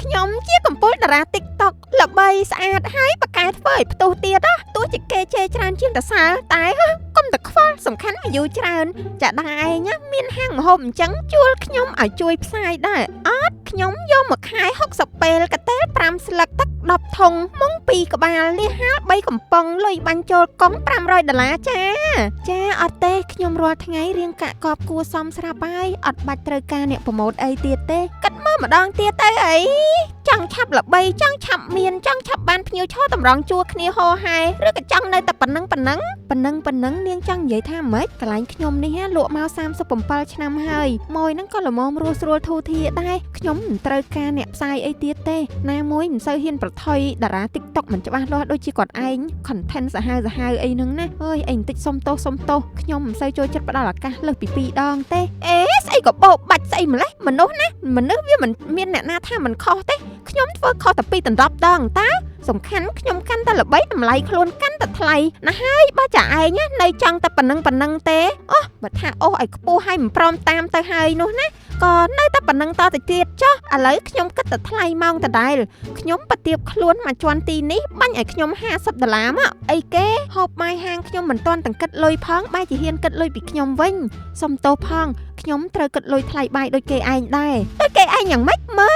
ខ្ញុំជាកំពូលតារា TikTok ល្បីស្អាតហើយបកកែធ្វើឲ្យផ្ទុះទៀតទោះជាគេជេរច្រើនជាងតសើតែកុំតែខ្វល់សំខាន់អាយុច្រើនចាដាឯងមានហាងម្ហូបអញ្ចឹងជួលខ្ញុំឲ្យជួយផ្សាយដែរអត់ខ្ញុំយកមកខែ60ពេលកតេល5ស្លឹកទឹក10ធុងមុង2ក្បាលលៀហាល3កំប៉ុងលុយបាញ់ចូលកុង$500ចាអត់ទេខ្ញុំរាល់ថ្ងៃរៀងកាក់កបគួសមស្រាប់ហើយអត់បាច់ត្រូវការអ្នកប្រម៉ូទអីទៀតទេកាត់មើលម្ដងទៀតទៅអីចង់ឆាប់ល្បីចង់ឆាប់មានចង់ឆាប់បានភ្ញៀវឈរតម្រង់ជួរគ្នាហោហែឬក៏ចង់នៅតែប៉ុណ្ណឹងនាងចង់និយាយថាម៉េចកន្លែងខ្ញុំនេះលក់មក37ឆ្នាំហើយម៉ួយហ្នឹងក៏ល្មមរស់ស្រួលធូរធារដែរខ្ញុំមិនត្រូវការអ្នកផ្សាយអីទៀតទេណាមួយមិនសូវហ៊ានប្រថុយតារា TikTok មិនច្បាស់លាស់ដូចជាគាត់ឯង content សាហាវអីហ្នឹងណាអើយអីបន្តិចសុំទោសខ្ញុំមិនសូវចូលចិត្តផ្ដល់ឱកាសលើសពី2ដងទេអេស្អីក៏បោបាច់ស្អីម្លេះមនុស្សវាមិនមានអ្នកណាថាមិនខុសទេខ្ញុំធ្វើខុសតែ2ដណ្ដប់ដងតើសំខាន់ខ្ញុំកាន់តែល្បីតម្លៃខ្លួនកាន់តែថ្លៃណាស់ហើយបើចាឯងនៅចង់តែប៉ុណ្ណឹងទេអូបើថាអូសឲ្យខ្ពស់ឲ្យមិនព្រមតាមទៅហើយនោះណាក៏នៅតែប៉ុណ្ណឹងតទៅទៀតចុះឥឡូវខ្ញុំគិតតែថ្លៃម៉ោងដដែលខ្ញុំប្រទៀបខ្លួនមកជន់ទីនេះបាញ់ឲ្យខ្ញុំ$50មកអីគេហូបបាយហាងខ្ញុំមិនទាន់ទាំងគិតលុយផងបែរជាហ៊ានគិតលុយពីខ្ញុំវិញសុំទោសផងខ្ញុំត្រូវគិតលុយថ្លៃបាយដូចគេឯងដែរដូចគេឯងយ៉ាងម៉េចមើ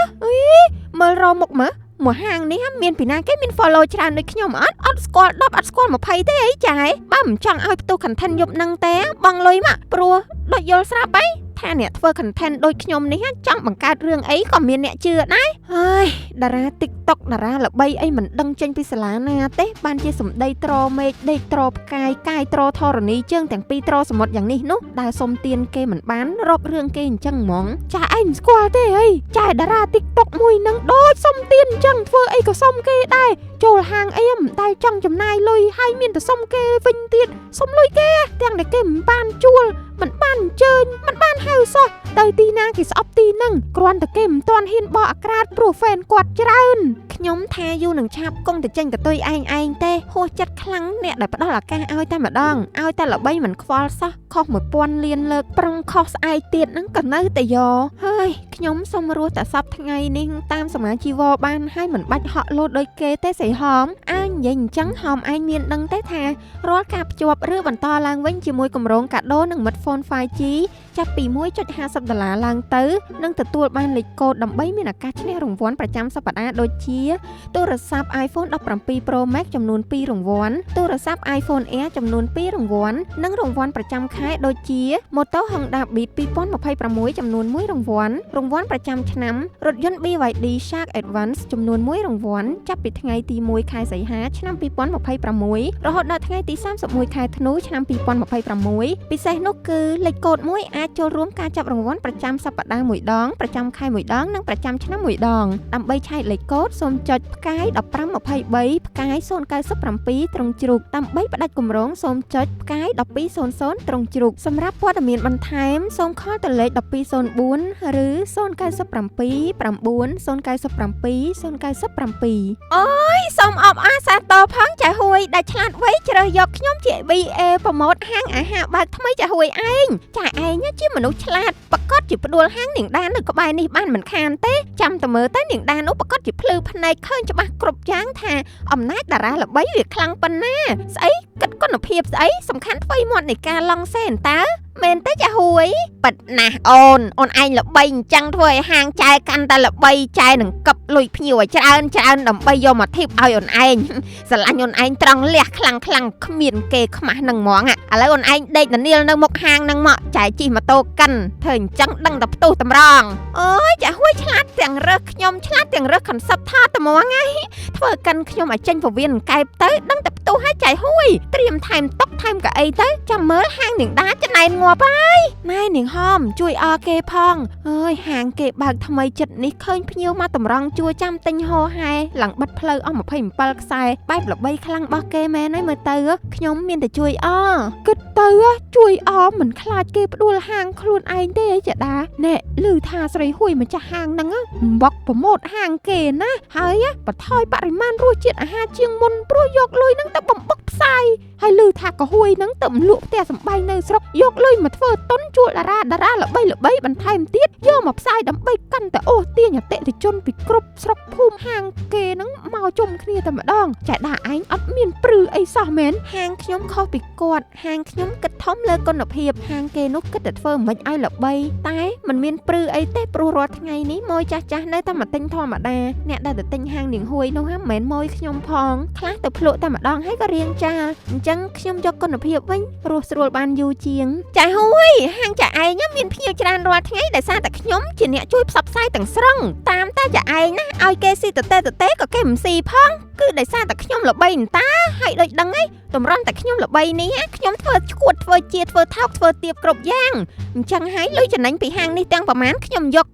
លរមុខមើលមួយហាងនេះមានពីណាគេមាន follow ច្រើនដូចខ្ញុំអត់ស្គាល់10អត់ស្គាល់20ទេអីចាបើមិនចង់ឲ្យផ្ទុះ content យប់ហ្នឹងទេបងលុយមកព្រោះដូចយល់ស្រាប់អីថាអ្នកធ្វើ content ដូចខ្ញុំនេះចង់បង្កើតរឿងអីក៏មានអ្នកជឿដែរហើយតារា TikTok តារាល្បីអីមិនដឹងចេញពីសាលាណាទេបានជាសម្ដីត្រមេឃដេកត្រផ្កាយកាយត្រធរណីជើងទាំងពីរត្រសមុទ្រយ៉ាងនេះនោះដែលសុំទៀនគេមិនបានរករឿងគេអញ្ចឹងហ្មងចាឯងមិនស្គាល់ទេអីចាតារា TikTok មួយនឹងដូចសុំទៀនអញ្ចឹងធ្វើអីក៏សុំគេដែរចូលហាងអីមិនដែលចង់ចំណាយលុយហើយមានតែសុំគេវិញទៀតសុំលុយគេទាំងតែគេមិនបានជួលមិនបានអញ្ជើញមិនបានហៅសោះទៅទីណាគេស្អប់ទីហ្នឹងគ្រាន់តែគេមិនទាន់ហ៊ានបកអាក្រាតព្រោះ fan គាត់ច្រើនខ្ញុំថាយូរនឹងឆាប់គង់តែចេញកតុយឯងទេហួសចិត្តខ្លាំងអ្នកដែលផ្ដល់ឱកាសឲ្យតែម្ដងឲ្យតែល្បីមិនខ្វល់សោះខុស1000លានលើកប្រឹងខុសស្អែកទៀតហ្នឹងក៏នៅតែយកហើយខ្ញុំសុំរស់តែសប្តាហ៍ថ្ងៃនេះតាមសមាជីវរបានហើយមិនបាច់ហក់លោតដោយគេទេសីហមអើនិយាយអញ្ចឹងហមឯងមានដឹងទេថារាល់ការភ្ជាប់ឬបន្តឡើងវិញជាមួយគម្រោងកាដូនិងមិត្ត phone 5G ចាប់ពី$1.50ឡើងទៅនឹងទទួលបានលេខកូដដើម្បីមានឱកាសឈ្នះរង្វាន់ប្រចាំសប្តាហ៍ដូចជាទូរស័ព្ទ iPhone 17 Pro Max ចំនួន2រង្វាន់ទូរស័ព្ទ iPhone Air ចំនួន2រង្វាន់និងរង្វាន់ប្រចាំខែដូចជា Moto Honda Beat 2026ចំនួន1រង្វាន់រង្វាន់ប្រចាំឆ្នាំរថយន្ត BYD Shark Advance ចំនួន1រង្វាន់ចាប់ពីថ្ងៃទី1ខែសីហាឆ្នាំ2026រហូតដល់ថ្ងៃទី31ខែធ្នូឆ្នាំ2026ពិសេសនោះគឺលេខកូដមួយអាចចូលរួមការចាប់រង្វាន់ប្រចាំសប្តាហ៍មួយដងប្រចាំខែមួយដងនិងប្រចាំឆ្នាំមួយដងដើម្បីឆែកលេខកូដសូមចុចផ្កាយ1523ផ្កាយ097ត្រង់ជ្រូកដើម្បីផ្ដាច់គម្រោងសូមចុចផ្កាយ1200ត្រង់ជ្រូកសម្រាប់ព័ត៌មានបន្ថែមសូមខលទៅលេខ1204ឬ097 9 097 អូយសូមអបអរសាទរផងចាហួយដែលឆ្លាតវៃជ្រើសយកខ្ញុំជា BA ប្រម៉ូទហាងអាហារបើកថ្មីចាហួយឯងចាឯងជាមនុស្សឆ្លាតប្រកាសជាផ្ដួលហាងនាងដាននៅក្បែរនេះបានមិនខានទេចាំតែមើលទៅនាងដាននោះប្រកាសជាភ្លឺភ្នែកឃើញច្បាស់គ្រប់យ៉ាងថាអំណាចតារាល្បីវាខ្លាំងប៉ុណ្ណាស្អីគិតគុណភាពស្អីសំខាន់ថ្មីមាត់នៃការឡង់សេនតើមែនទេចាហួយប៉ិតណាស់អូនឯងល្បីអញ្ចឹងធ្វើឲ្យហាងចែកាន់តែល្បីចែនឹងកឹបលុយភ្ញៀវឲ្យច្រើនដើម្បីយកមកធីបឲ្យឯងស្រឡាញ់ឯងត្រង់លះខ្លាំងគ្មានគេខ្មាស់នឹងហ្មងឥឡូវឯងដេកដនាលនៅមុខហាងនឹងមកចែជិះម៉ូតូកិនធ្វើអញ្ចឹងដឹងតែផ្ទុះតម្រង់អូយចាហួយឆ្លាតទាំងរើសខ្ញុំឆ្លាតទាំងរើស concept ថតត្មងហីធ្វើកិនខ្ញុំឲ្យចេញពវៀនកែបទៅដឹងតែផ្ទុះឲ្យចែហួយត្រៀមថែមតុកថែមកៅអីទៅចាំមើលហាងនាងដាចំណែនងាប់ហើយណែនាងហមជួយអរគេផងអើយហាងគេបើកថ្មីចិត្តនេះឃើញភ្ញៀវមកតម្រង់ជួចាំទិញហោហែឡើងបិទផ្លូវអស់27ខ្សែបែបល្បីខ្លាំងរបស់គេមែនហើយមើលទៅខ្ញុំមានតែជួយអគិតទៅជួយអមិនខ្លាចគេផ្ដួលហាងខ្លួនឯងទេអីចាដាណែឮថាស្រីហួយម្ចាស់ហាងហ្នឹងបកប្រម៉ូទហាងគេណាហើយបន្ថយបរិមាណរសជាតិអាហារជាងមុនព្រោះយកលុយហ្នឹង ទៅបំបុកផ្សាយហើយឮថាកហួយហ្នឹងទៅលក់ផ្ទះសម្បែងនៅស្រុកយកលុយមកធ្វើតុនជួលតារាល្បីបន្ថែមទៀតយកមកផ្សាយដើម្បីកាន់តែអូសទាញអតិថិជនពីគ្រប់ស្រុកភូមិហាងគេហ្នឹងមកជុំគ្នាតែម្ដងចែដាឯងអត់មានព្រឺអីសោះមែនហាងខ្ញុំខុសពីគាត់ហាងខ្ញុំគិតធំលើគុណភាពហាងគេនោះគិតតែធ្វើមិនឲ្យល្បីតែมันមានព្រឺអីទេព្រោះរាល់ថ្ងៃនេះម៉ួយចាស់នៅតែមកទិញធម្មតាអ្នកដែលទៅទិញហាងនាងហួយនោះមិនមែនម៉ួយខ្ញុំផងខ្លះទៅភ្លក់តែម្ដងហើយក៏រៀងចាលអញ្ចឹងខ្ញុំយកគុណភាពវិញរស់ស្រួលបានយូរជាងចាហួយហាងចាឯងមានភ្ញៀវច្រើនរាល់ថ្ងៃដោយសារតែខ្ញុំជាអ្នកជួយផ្សព្វផ្សាយទាំងស្រុងតាមតែចាឯងណាឲ្យគេស៊ីតេក៏គេមិនស៊ីផងគឺដោយសារតែខ្ញុំល្បីតាហើយដូចដឹងហីតម្រាំតែខ្ញុំល្បីនេះខ្ញុំធ្វើឈួតធ្វើជាធ្វើថោកធ្វើទៀបគ្រប់យ៉ាងអញ្ចឹងហើយលុយចំណេញពីហាងនេះទាំងប្រមាណខ្ញុំយក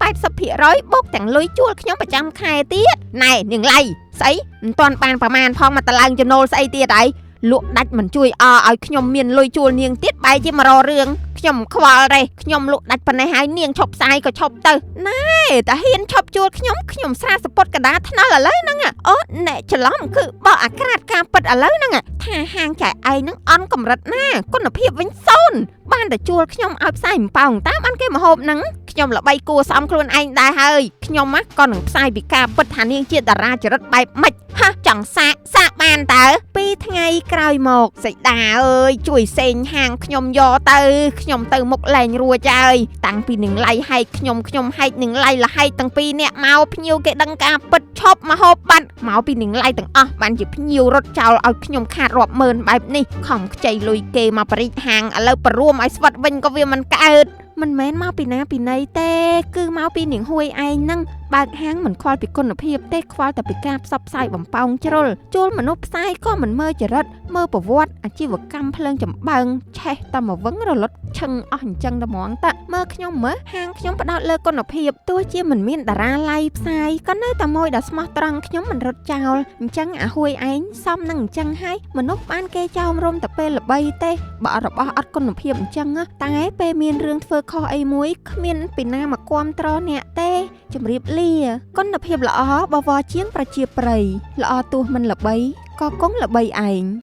80% បូកទាំងលុយជួលខ្ញុំប្រចាំខែទៀតណែនាងឡៃស្អីមិនទាន់បានប្រមាណផងមកតឡើងចំណូលស្អីទៀតហើយលក់ដាច់មិនជួយឲ្យខ្ញុំមានលុយជួលនាងទៀតបែរជាមករករឿងខ្ញុំខ្វល់ទេខ្ញុំលក់ដាច់ប៉ុណ្ណេះហើយនាងឈប់ផ្សាយក៏ឈប់ទៅណែតែហ៊ានឈប់ជួលខ្ញុំស្រាសពតកដាថ្នល់ឥឡូវហ្នឹងអូអ្នកច្រឡំគឺបោះអាក្រាតការពិតឥឡូវហ្នឹងថាហាងចែឯងហ្នឹងអន់កម្រិតណាគុណភាពវិញ0បានតែជួលខ្ញុំឲ្យផ្សាយម្ប៉ោងតាមបានគេមកហូបហ្នឹងខ្ញុំល្បីគួរសមខ្លួនឯងដែរហើយខ្ញុំក៏នឹងផ្សាយពីការពិតថានាងជាតារាចរិតបែបម៉េចហាចង់សាកបានតើ2ថ្ងៃក្រោយមកសីតាអើយជួយសេងហាងខ្ញុំយកទៅខ្ញុំទៅមុខលែងរួចហើយតាំងពីនឹងឡៃហែកខ្ញុំហែកនឹងឡៃលហែកទាំងពីរនាក់មកភ្ញៀវគេដឹងការពិតឈប់មកហូបបាត់មកពីនឹងឡៃទាំងអស់បានជាភ្ញៀវរត់ចោលឲ្យខ្ញុំខាតរាប់ម៉ឺនបែបនេះខំខ្ចីលុយគេមកបរិចហាងឥឡូវបរួមឲ្យស្វិតវិញក៏វាមិនកើតមិនមែនមកពីណាពីណីទេគឺមកពីនាងហួយឯងហ្នឹងបើកហាងមិនខ្វល់ពីគុណភាពទេខ្វល់តែពីការផ្សព្វផ្សាយបំប៉ោងជ្រុលជួលមនុស្សផ្សាយក៏មិនមើលចរិតមើលប្រវត្តិអាជីវកម្មភ្លើងចម្បើងឆេះតែមកវឹងរលត់ឈឹងអស់អញ្ចឹងតែហ្មងតាមើលខ្ញុំមើលហាងខ្ញុំផ្ដោតលើគុណភាពទោះជាមិនមានតារាឡៃផ្សាយក៏នៅតែមួយដល់ស្មោះត្រង់ខ្ញុំមិនរត់ចោលអញ្ចឹងអាហួយឯងសមនឹងអញ្ចឹងហើយមនុស្សបានគេចោមរុំតែពេលល្បីទេបើរបស់អត់គុណភាពអញ្ចឹងតែពេលមានរឿងធ្វើខុសអីមួយគ្មានពីណាមកគាំទ្រអ្នកទេជម្រាបលាគុណភាពល្អបវរជាងប្រជាប្រិយល្អទោះមិនល្បីក៏គង់ល្បីឯង